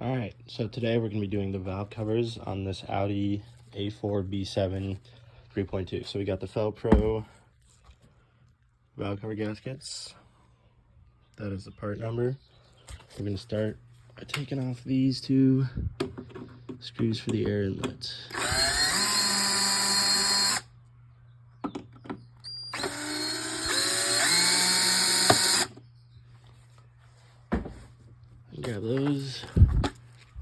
All right, so today we're going to be doing the valve covers on this Audi A4 B7 3.2. So we got the Felpro valve cover gaskets. That is the part number. We're going to start by taking off these two screws for the air inlet. Grab those,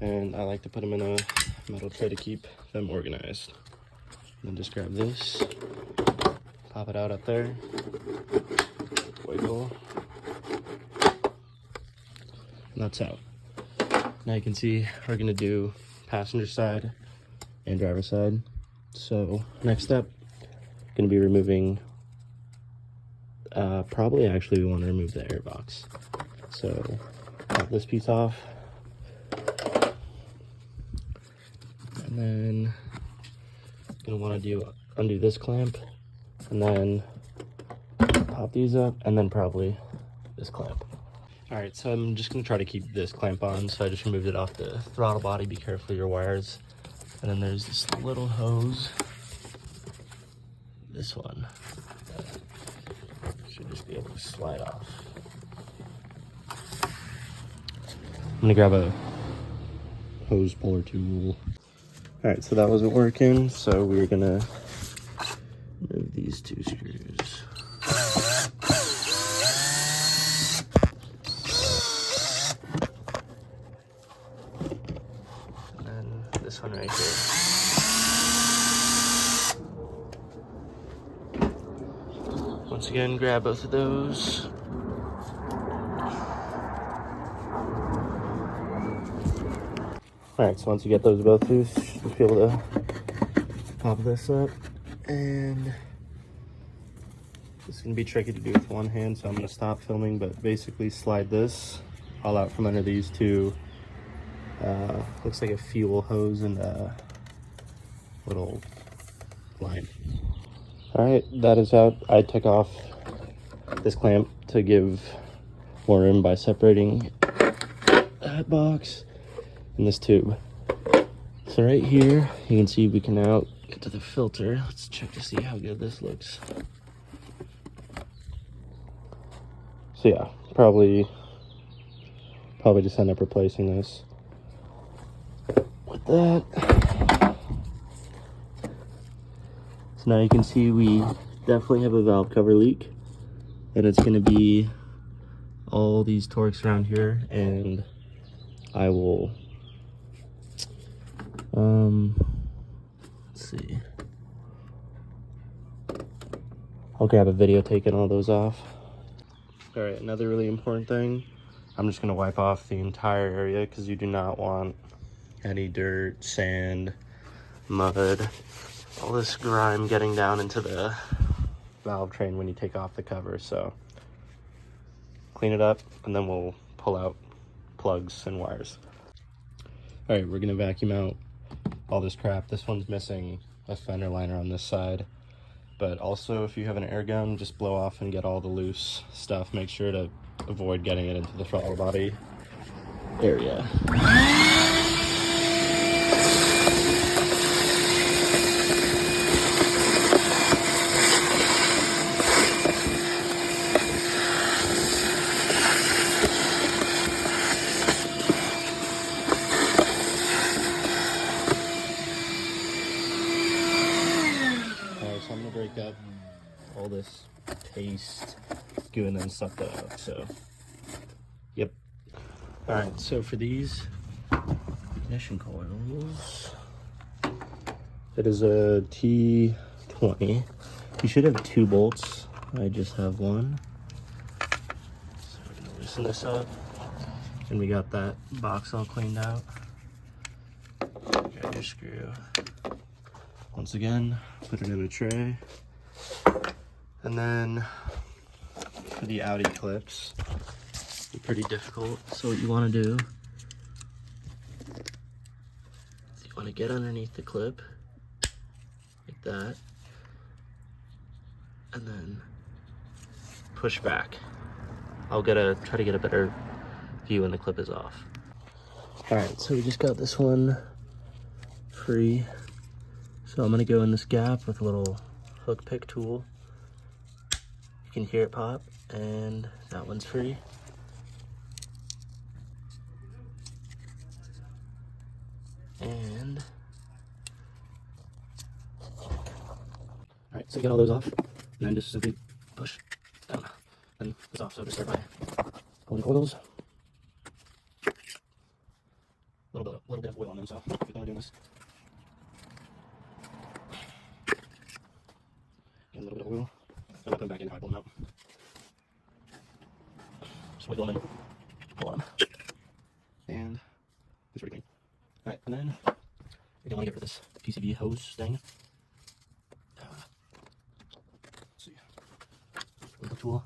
and I like to put them in a metal tray to keep them organized. And then just grab this, pop it out up there, wiggle, and that's out. Now you can see we're gonna do passenger side and driver side. So next step, gonna be removing, probably actually we want to remove the air box. So pop this piece off, and then gonna want to undo this clamp, and then pop these up, and then probably this clamp. All right, so I'm just gonna try to keep this clamp on. So I just removed it off the throttle body. Be careful of your wires. And then there's this little hose, this one, should just be able to slide off. I'm gonna grab a hose puller tool. All right, so that wasn't working, so we're gonna remove these two screws. And then this one right here. Once again, grab both of those. All right, so once you get those both loose, you should just be able to pop this up. And it's gonna be tricky to do with one hand, so I'm gonna stop filming, but basically slide this all out from under these two, looks like a fuel hose and a little line. All right, that is out. I took off this clamp to give more room by separating that box and this tube. So right here, you can see we can now get to the filter. Let's check to see how good this looks. So yeah, probably just end up replacing this with that. So now you can see we definitely have a valve cover leak, and it's going to be all these Torx around here, and I will let's see, I'll grab a video taking all those off. All right, another really important thing, I'm just going to wipe off the entire area because you do not want any dirt, sand, mud, all this grime getting down into the valve train when you take off the cover. So clean it up, and then we'll pull out plugs and wires. All right, we're gonna vacuum out all this crap. This one's missing a fender liner on this side, but also if you have an air gun, just blow off and get all the loose stuff. Make sure to avoid getting it into the throttle body area. So I'm gonna break up all this paste, goo, and then suck that out. So, yep. All right, so for these ignition coils, it is a T20. You should have 2 bolts. I just have 1. So we're gonna loosen this up, and we got that box all cleaned out. Grab your screw. Once again, put it in a tray. And then for the Audi clips, they're pretty difficult. So what you want to do is you want to get underneath the clip like that, and then push back. I'll try to get a better view when the clip is off. All right, so we just got this one free. So I'm gonna go in this gap with a little hook pick tool. You can hear it pop, and that one's free. And all right, so you get all those off, and then just simply push down, and it's off. So just start by pulling coils. A little bit of oil on them, so if you're doing this. Get a little bit of oil. I'm not putting back in how I pull them out. Just wiggle them and pull on them. And it's pretty clean. Alright, and then you're gonna want to get rid of this PCV hose thing. Let's see. With the tool.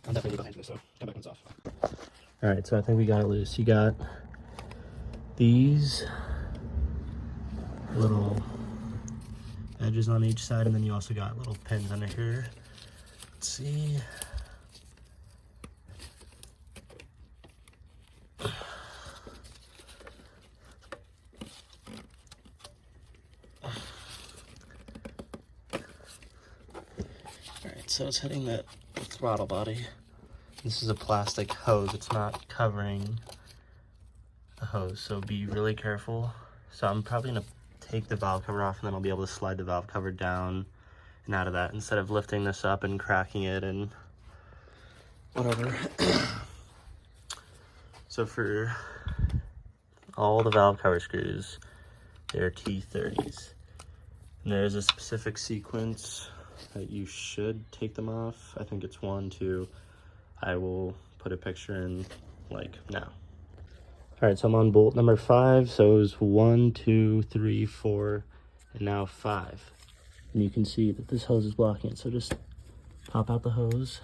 I'm definitely behind this, so come back when it's off. Alright, so I think we got it loose. You got these little edges on each side, and then you also got little pins under here. Let's see. Alright, so it's hitting that throttle body. This is a plastic hose, it's not covering the hose, so be really careful. So I'm probably gonna take the valve cover off, and then I'll be able to slide the valve cover down and out of that instead of lifting this up and cracking it and whatever. So for all the valve cover screws, they're T30s. And there's a specific sequence that you should take them off. I think it's 1, 2. I will put a picture in like now. All right, so I'm on bolt number 5. So it was 1, 2, 3, 4, and now 5. And you can see that this hose is blocking it. So just pop out the hose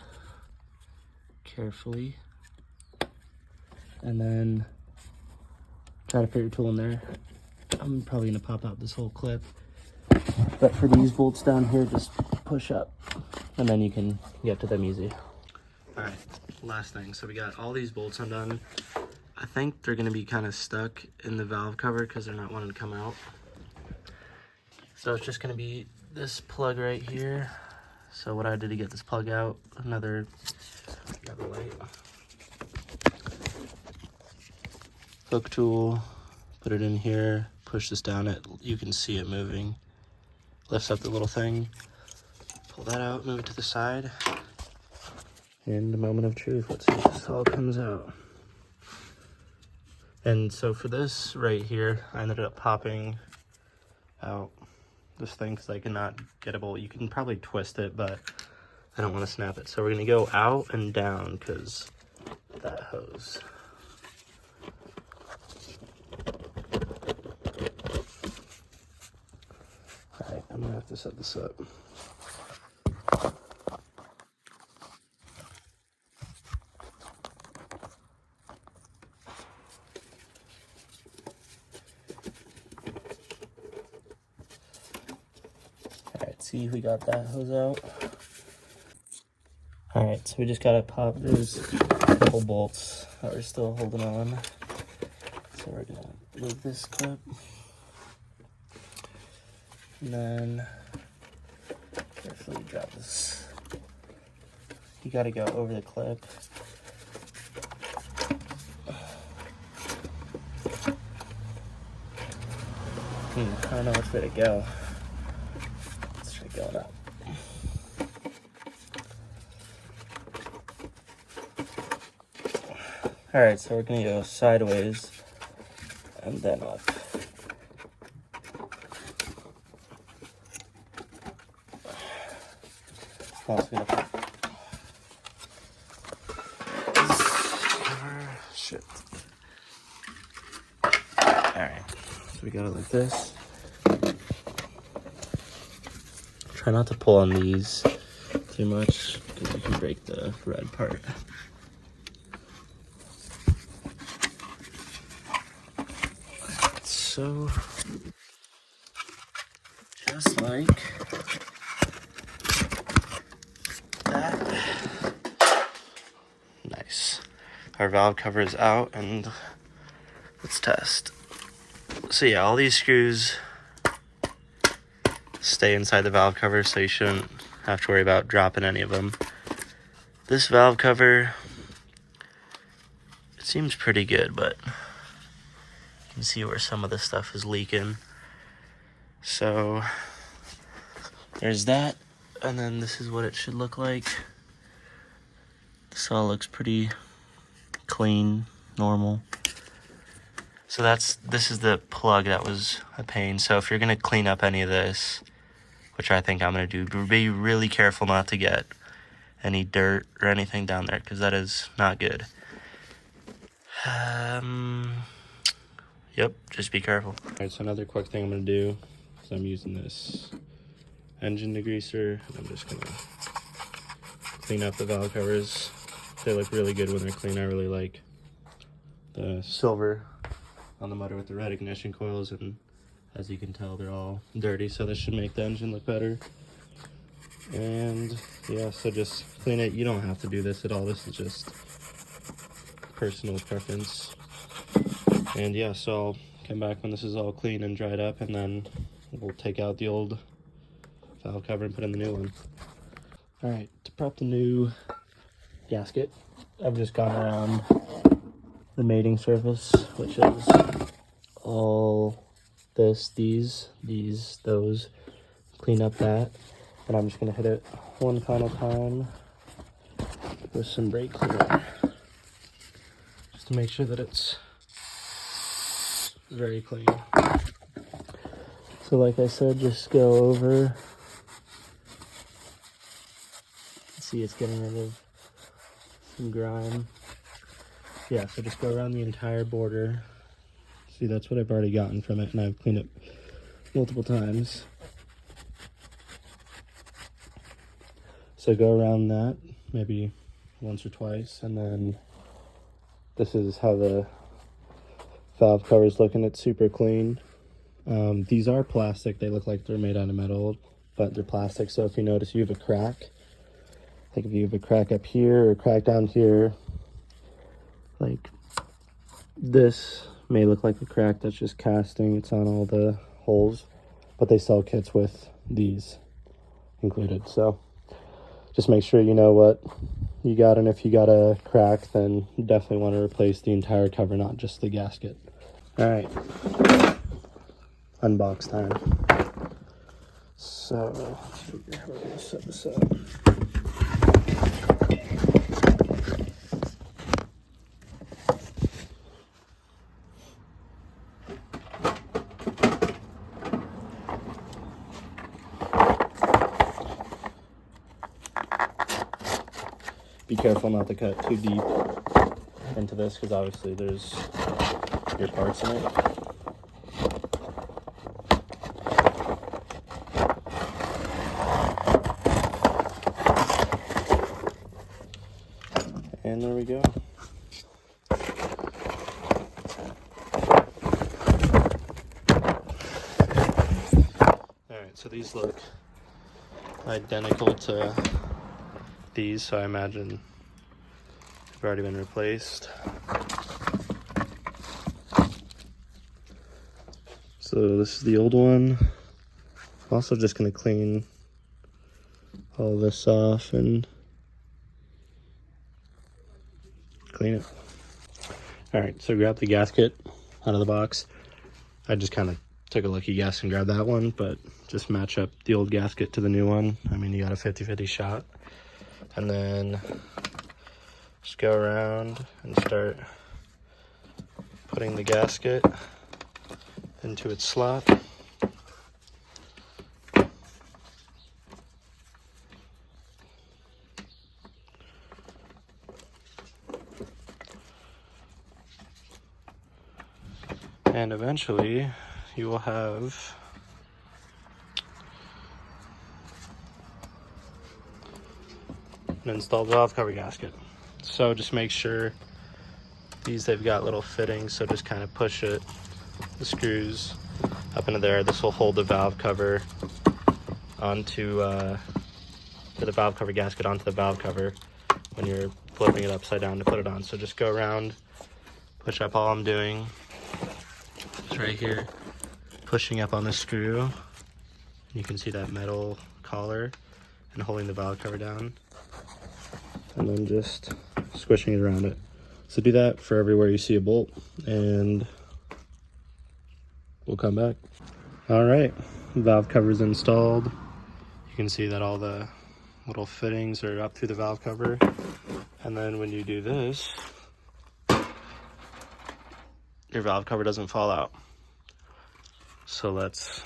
carefully, and then try to fit your tool in there. I'm probably gonna pop out this whole clip, but for these bolts down here, just push up, and then you can get to them easy. All right, last thing. So we got all these bolts undone. I think they're gonna be kind of stuck in the valve cover because they're not wanting to come out. So it's just gonna be this plug right here. So what I did to get this plug out, another light. Hook tool, put it in here, push this down, you can see it moving. Lifts up the little thing, pull that out, move it to the side. And a moment of truth, let's see if this all comes out. And so for this right here, I ended up popping out this thing because I cannot get a bolt. You can probably twist it, but I don't want to snap it. So we're gonna go out and down because that hose. All right, I'm gonna have to set this up. See, we got that hose out. All right, so we just gotta pop. There's a couple bolts that we're still holding on. So we're gonna move this clip, and then carefully drop this. You gotta go over the clip. I don't know which way to go. Going up. All right, so we're gonna go sideways and then up. Also gonna put shit. All right, so we got it like this. Try not to pull on these too much because you can break the red part. So, just like that. Nice. Our valve cover is out, and Let's test. So yeah, all these screws stay inside the valve cover, so you shouldn't have to worry about dropping any of them. This valve cover, it seems pretty good, but you can see where some of the stuff is leaking. So there's that, and then this is what it should look like. This all looks pretty clean, normal. So this is the plug that was a pain. So if you're gonna clean up any of this, which I think I'm gonna do, be really careful not to get any dirt or anything down there, because that is not good. Yep, just be careful. All right, so another quick thing I'm gonna do is I'm using this engine degreaser, and I'm just gonna clean up the valve covers. They look really good when they're clean. I really like the silver on the motor with the red ignition coils, and as you can tell, they're all dirty, so this should make the engine look better. And yeah, so just clean it. You don't have to do this at all. This is just personal preference. And yeah, so I'll come back when this is all clean and dried up, and then we'll take out the old valve cover and put in the new one. All right, to prep the new gasket, I've just gone around the mating surface, which is all this, these, those, clean up that, and I'm just gonna hit it one final time with some brake cleaner, just to make sure that it's very clean. So like I said, just go over, see it's getting rid of some grime. Yeah, so just go around the entire border. See, that's what I've already gotten from it, and I've cleaned it multiple times. So go around that maybe once or twice, and then this is how the valve cover's looking. It's super clean. These are plastic. They look like they're made out of metal, but they're plastic. So if you notice you have a crack, like if you have a crack up here or a crack down here, like this may look like a crack that's just casting. It's on all the holes, but they sell kits with these included. So just make sure you know what you got, and if you got a crack, then you definitely want to replace the entire cover, not just the gasket. All right, unbox time. So let's figure out how we're gonna set this up. Be careful not to cut too deep into this, because obviously there's your parts in it. And there we go. Alright, so these look identical to these, so I imagine they've already been replaced. So this is the old one. I'm also just going to clean all this off and clean it. Alright, so grab the gasket out of the box. I just kind of took a lucky guess and grabbed that one, but just match up the old gasket to the new one. I mean, you got a 50-50 shot. And then just go around and start putting the gasket into its slot. And eventually you will have an installed valve cover gasket. So just make sure they've got little fittings, so just kind of push the screws up into there. This will hold the valve cover onto the valve cover gasket onto the valve cover when you're flipping it upside down to put it on. So just go around, push up all I'm doing, It's right here, pushing up on the screw. You can see that metal collar and holding the valve cover down, and then just squishing it around it. So do that for everywhere you see a bolt, and we'll come back. All right, valve cover is installed. You can see that all the little fittings are up through the valve cover. And then when you do this, your valve cover doesn't fall out. So let's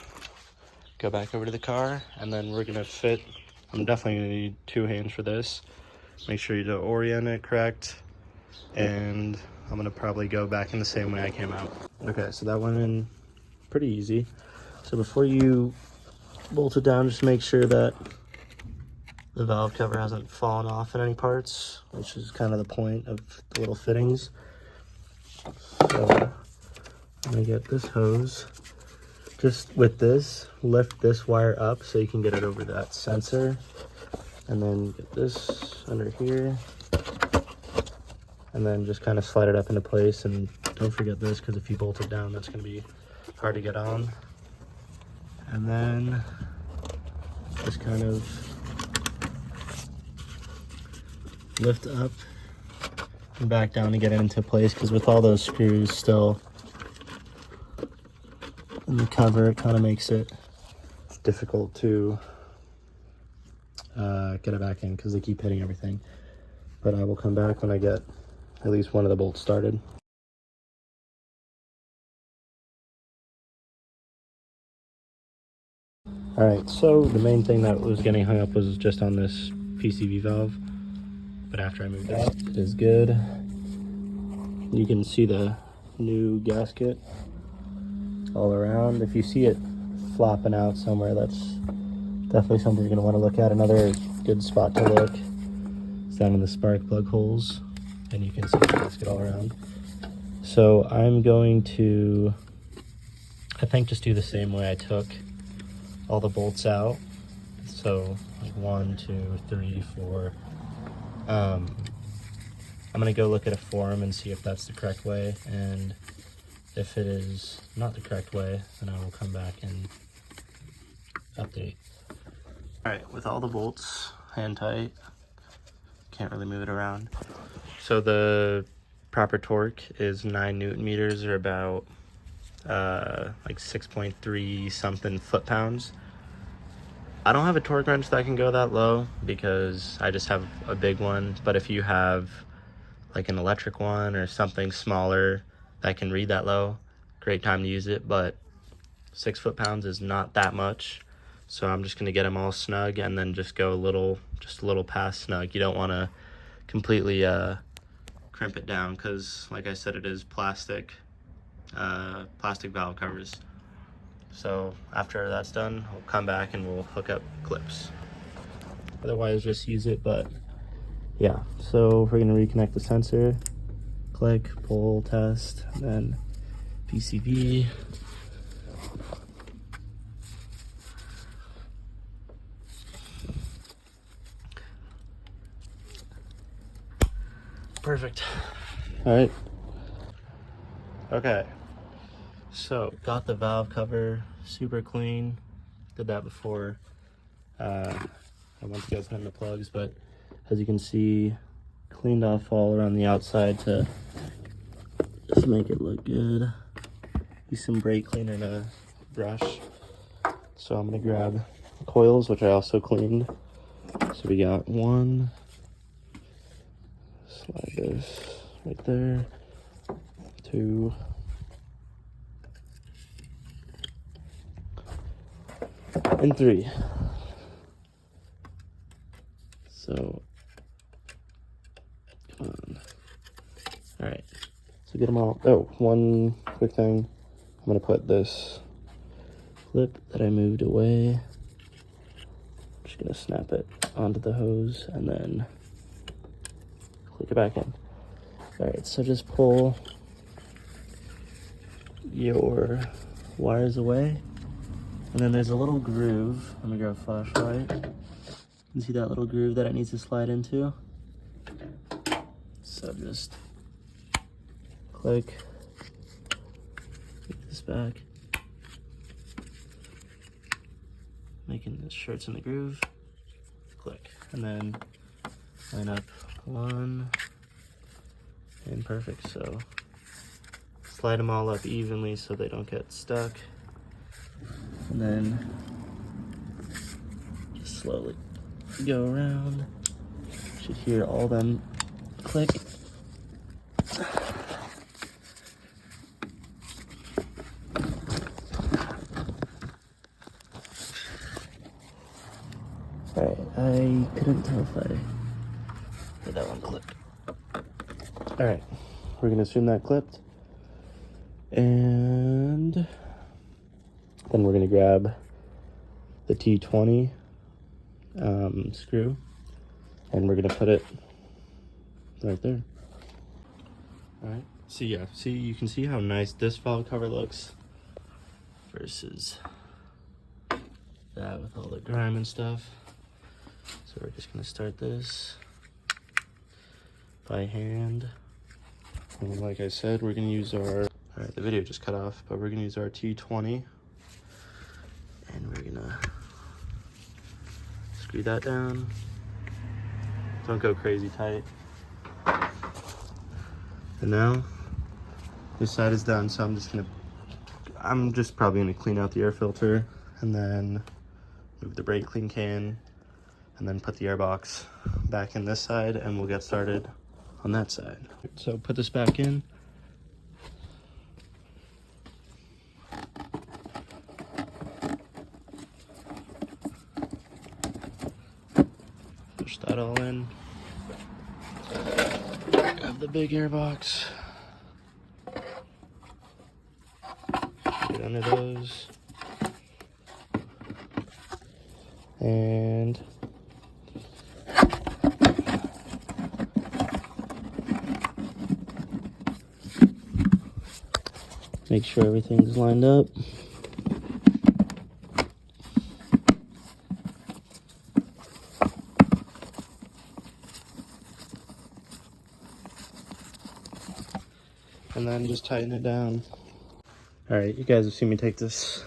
go back over to the car, and then we're gonna fit, I'm definitely gonna need 2 hands for this. Make sure you do orient it correct, and I'm gonna probably go back in the same way I came out. Okay, so that went in pretty easy. So before you bolt it down, just make sure that the valve cover hasn't fallen off in any parts, which is kind of the point of the little fittings. So I'm gonna get this hose. Just with this, lift this wire up so you can get it over that sensor, and then get this under here, and then just kind of slide it up into place. And don't forget this, because if you bolt it down, that's going to be hard to get on. And then just kind of lift up and back down to get it into place, because with all those screws still in the cover, it kind of makes it difficult to get it back in, because they keep hitting everything. But I will come back when I get at least one of the bolts started. All right, so the main thing that was getting hung up was just on this PCV valve, but after I moved out, it is good. You can see the new gasket all around. If you see it flopping out somewhere, that's definitely something you're going to want to look at. Another good spot to look is down in the spark plug holes, and you can see the gasket all around. So I'm going to, I think, just do the same way I took all the bolts out. So like 1, 2, 3, 4. I'm gonna go look at a forum and see if that's the correct way, and if it is not the correct way, then I will come back and update. All right, with all the bolts hand tight, can't really move it around. So the proper torque is 9 Newton meters, or about like 6.3 something foot-pounds. I don't have a torque wrench that can go that low because I just have a big one, but if you have like an electric one or something smaller that can read that low, great time to use it. But 6 foot-pounds is not that much, so I'm just gonna get them all snug and then just go just a little past snug. You don't want to completely crimp it down, because like I said, it is plastic valve covers. So after that's done, we'll come back and we'll hook up clips. Otherwise, just use it. But yeah, so we're gonna reconnect the sensor, click, pull, test, and then PCV. Perfect. All right. Okay. So got the valve cover super clean. Did that before I went to go put in the plugs, but as you can see, cleaned off all around the outside to just make it look good. Use some brake cleaner and a brush. So I'm gonna grab coils, which I also cleaned. So we got 1, slide this right there, 2, and 3. So, come on. All right, so get them all. Oh, one quick thing. I'm gonna put this clip that I moved away. I'm just gonna snap it onto the hose and then click it back in. All right, so just pull your wires away. And then there's a little groove. Let me grab a flashlight. You can see that little groove that it needs to slide into. So just click, get this back. Making sure it's in the groove. Click. And then line up one. And perfect. So slide them all up evenly so they don't get stuck. And then just slowly go around. Should hear all them click. Alright, I couldn't tell if I did that one clip. Alright, we're gonna assume that clipped. And then we're gonna grab the T20 screw and we're gonna put it right there. Alright, so yeah, see, you can see how nice this valve cover looks versus that with all the grime and stuff. So we're just gonna start this by hand. And like I said, we're gonna use our, all right, the video just cut off, but we're gonna use our T20 and we're gonna screw that down. Don't go crazy tight. And now this side is done, so I'm just probably gonna clean out the air filter and then move the brake clean can and then put the air box back in this side and we'll get started on that side. So put this back in. Push that all in. Grab the big air box. Get under those. And make sure everything's lined up. And then just tighten it down. All right, you guys have seen me take this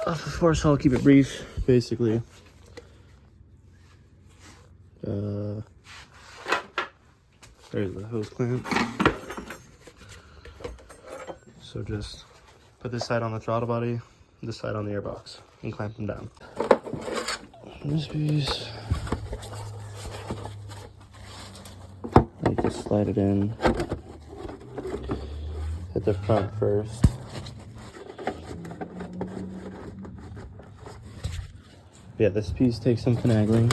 off before, so I'll keep it brief. Basically, there's the hose clamp. So just put this side on the throttle body, this side on the airbox, and clamp them down. This piece, I just slide it in at the front first. Yeah, this piece takes some finagling.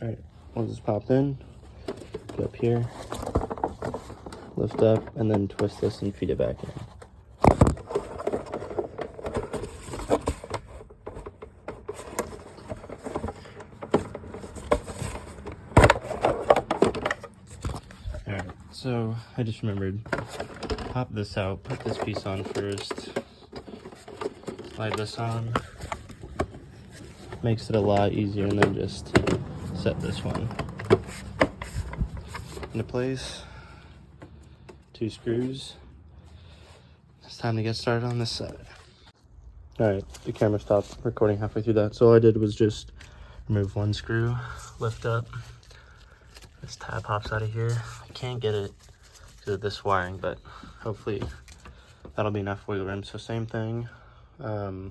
All right, once it's popped in, get up here, lift up, and then twist this and feed it back in. All right, so I just remembered, pop this out, put this piece on first, slide this on, makes it a lot easier, and then just set this one into place. 2 screws. It's time to get started on this side. All right, the camera stopped recording halfway through that, so all I did was just remove 1 screw, lift up, this tab pops out of here. I can't get it because of this wiring, but hopefully that'll be enough wiggle room. So same thing, we're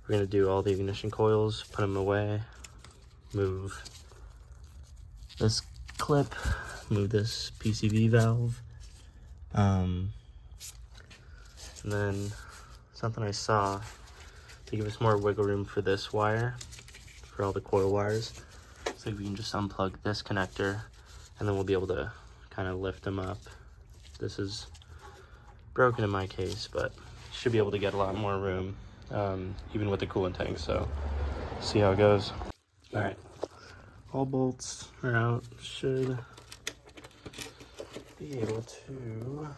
gonna do all the ignition coils, put them away, move this clip, move this PCV valve, and then something I saw to give us more wiggle room for this wire, for all the coil wires. So we can just unplug this connector and then we'll be able to kind of lift them up. This is broken in my case, but should be able to get a lot more room, even with the coolant tank. So see how it goes. All right, all bolts are out. Should be able to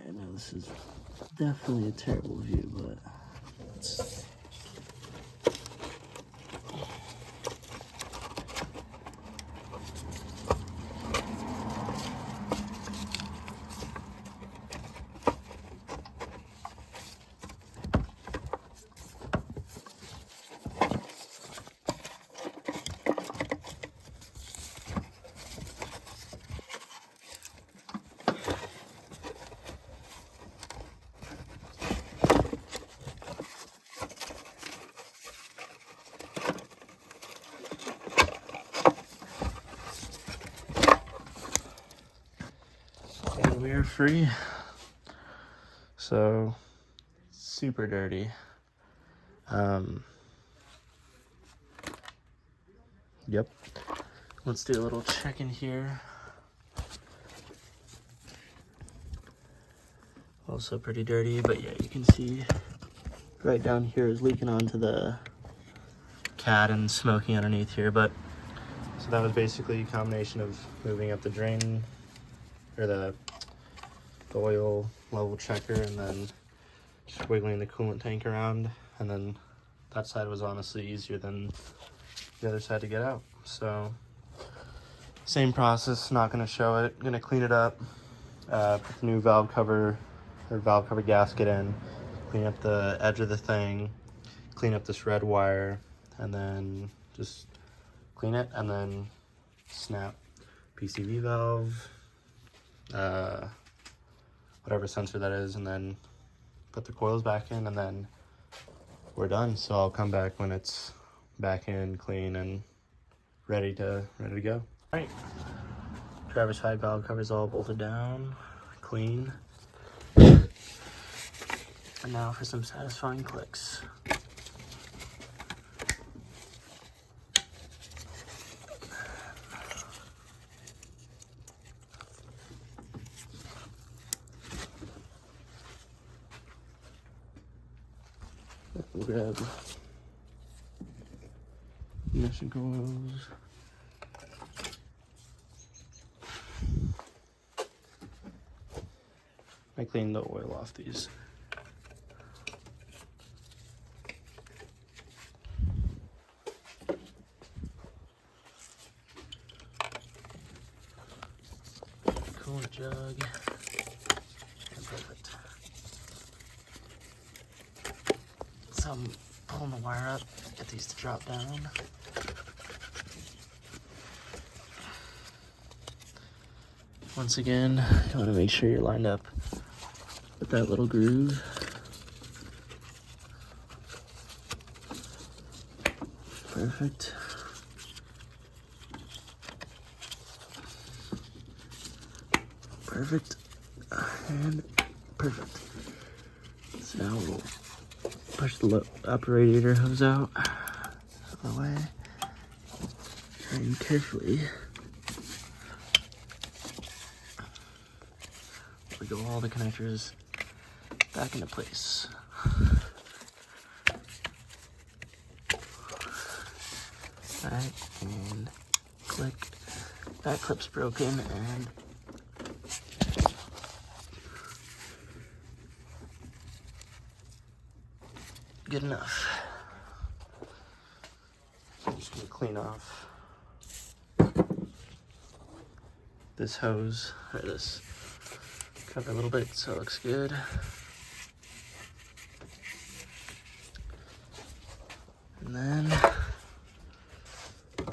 I know this is definitely a terrible view, but air free. So super dirty. Yep. Let's do a little check in here. Also pretty dirty, but yeah, you can see right down here is leaking onto the cat and smoking underneath here. But so that was basically a combination of moving up the drain or the oil level checker and then just wiggling the coolant tank around, and then that side was honestly easier than the other side to get out. So same process, not going to show it. Going to clean it up, put the new valve cover or valve cover gasket in, clean up the edge of the thing, clean up this red wire, and then just clean it, and then snap PCV valve, whatever sensor that is, and then put the coils back in, and then we're done. So I'll come back when it's back in, clean, and ready to go. All right, driver's side valve cover's all bolted down, clean. And now for some satisfying clicks. We'll grab ignition coils. I cleaned the oil off these. Coolant jug. Perfect. So I'm pulling the wire up, get these to drop down. Once again, you want to make sure you're lined up with that little groove. Perfect. Perfect. And perfect. So now we'll push the upper radiator hose out of the way and carefully wiggle all the connectors back into place. Alright, and click. That clip's broken, and good enough. I'm just gonna clean off this hose, or this cover a little bit so it looks good. And then,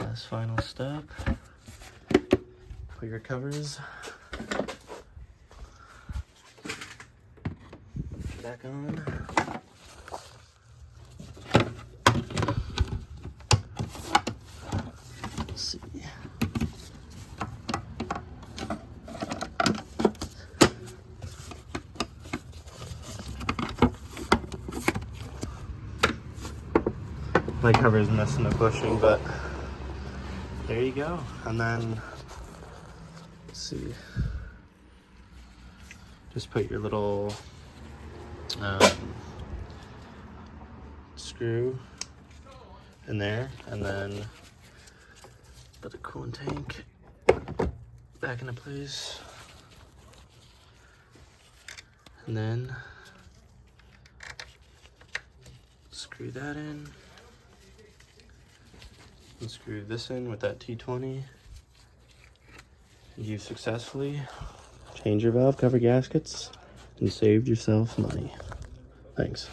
last final step, put your covers back on. Let's see. My cover is missing the bushing, but there you go. And then, let's see, just put your little screw in there, and then put the coolant tank back into place, and then screw that in. And screw this in with that T20. You've successfully changed your valve cover gaskets and saved yourself money. Thanks.